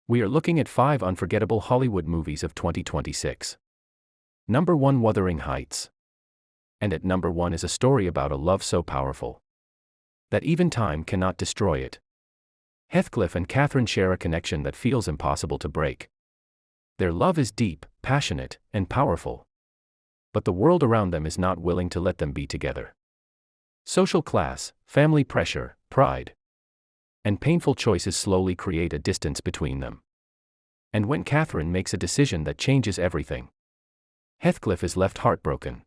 We are looking at 5 unforgettable Hollywood movies of 2026. Number 1, Wuthering Heights. And at number 1 is a story about a love so powerful that even time cannot destroy it. Heathcliff and Catherine share a connection that feels impossible to break. Their love is deep, passionate, and powerful. But the world around them is not willing to let them be together. Social class, family pressure, pride, and painful choices slowly create a distance between them. And when Catherine makes a decision that changes everything, Heathcliff is left heartbroken.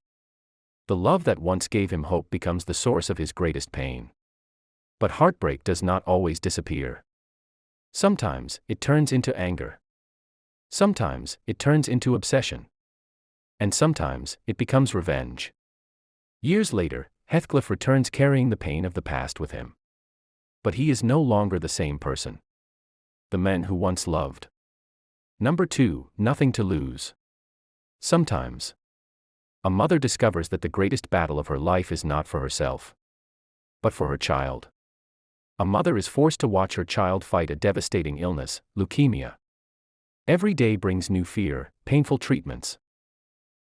The love that once gave him hope becomes the source of his greatest pain. But heartbreak does not always disappear. Sometimes, it turns into anger. Sometimes, it turns into obsession. And sometimes, it becomes revenge. Years later, Heathcliff returns carrying the pain of the past with him. But he is no longer the same person. The man who once loved. Number 2, Nothing to Lose. Sometimes, a mother discovers that the greatest battle of her life is not for herself, but for her child. A mother is forced to watch her child fight a devastating illness, leukemia. Every day brings new fear, painful treatments,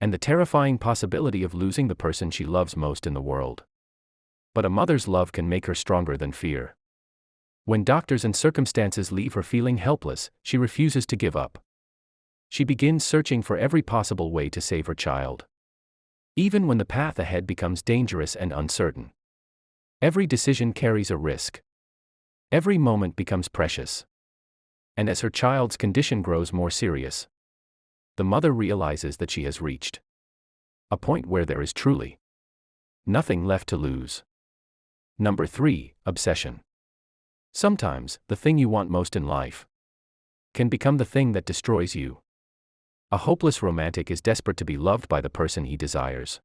and the terrifying possibility of losing the person she loves most in the world. But a mother's love can make her stronger than fear. When doctors and circumstances leave her feeling helpless, she refuses to give up. She begins searching for every possible way to save her child. Even when the path ahead becomes dangerous and uncertain. Every decision carries a risk. Every moment becomes precious. And as her child's condition grows more serious, the mother realizes that she has reached a point where there is truly nothing left to lose. Number 3, Obsession. Sometimes, the thing you want most in life can become the thing that destroys you. A hopeless romantic is desperate to be loved by the person he desires.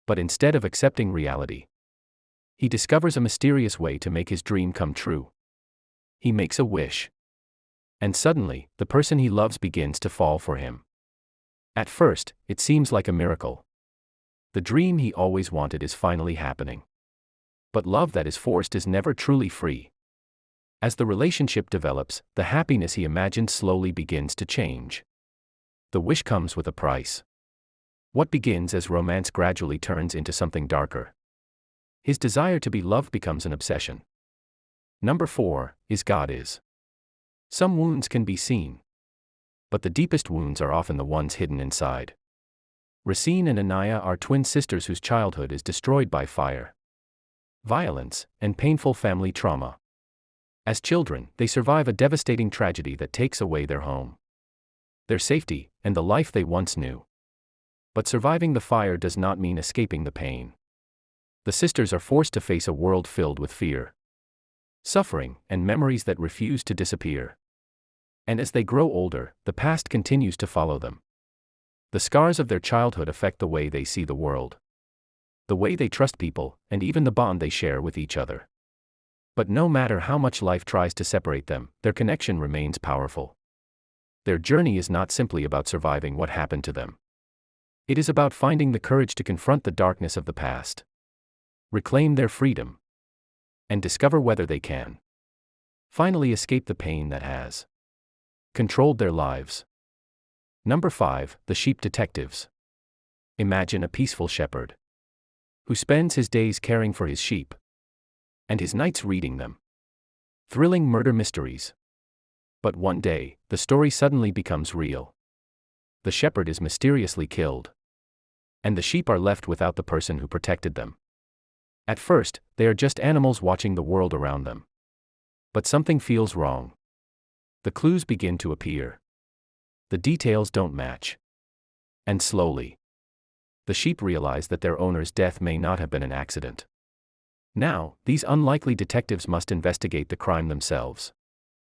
But instead of accepting reality, he discovers a mysterious way to make his dream come true. He makes a wish. And suddenly, the person he loves begins to fall for him. At first, it seems like a miracle. The dream he always wanted is finally happening. But love that is forced is never truly free. As the relationship develops, the happiness he imagined slowly begins to change. The wish comes with a price. What begins as romance gradually turns into something darker. His desire to be loved becomes an obsession. Number 4, Is God Is. Some wounds can be seen. But the deepest wounds are often the ones hidden inside. Racine and Anaya are twin sisters whose childhood is destroyed by fire, violence, and painful family trauma. As children, they survive a devastating tragedy that takes away their home, their safety, and the life they once knew. But surviving the fire does not mean escaping the pain. The sisters are forced to face a world filled with fear, suffering, and memories that refuse to disappear. And as they grow older, the past continues to follow them. The scars of their childhood affect the way they see the world, the way they trust people, and even the bond they share with each other. But no matter how much life tries to separate them, their connection remains powerful. Their journey is not simply about surviving what happened to them. It is about finding the courage to confront the darkness of the past, reclaim their freedom, and discover whether they can finally escape the pain that has controlled their lives. Number 5, The Sheep Detectives. Imagine a peaceful shepherd who spends his days caring for his sheep and his nights reading them thrilling murder mysteries. But one day, the story suddenly becomes real. The shepherd is mysteriously killed, and the sheep are left without the person who protected them. At first, they are just animals watching the world around them. But something feels wrong. The clues begin to appear. The details don't match. And slowly, the sheep realize that their owner's death may not have been an accident. Now, these unlikely detectives must investigate the crime themselves.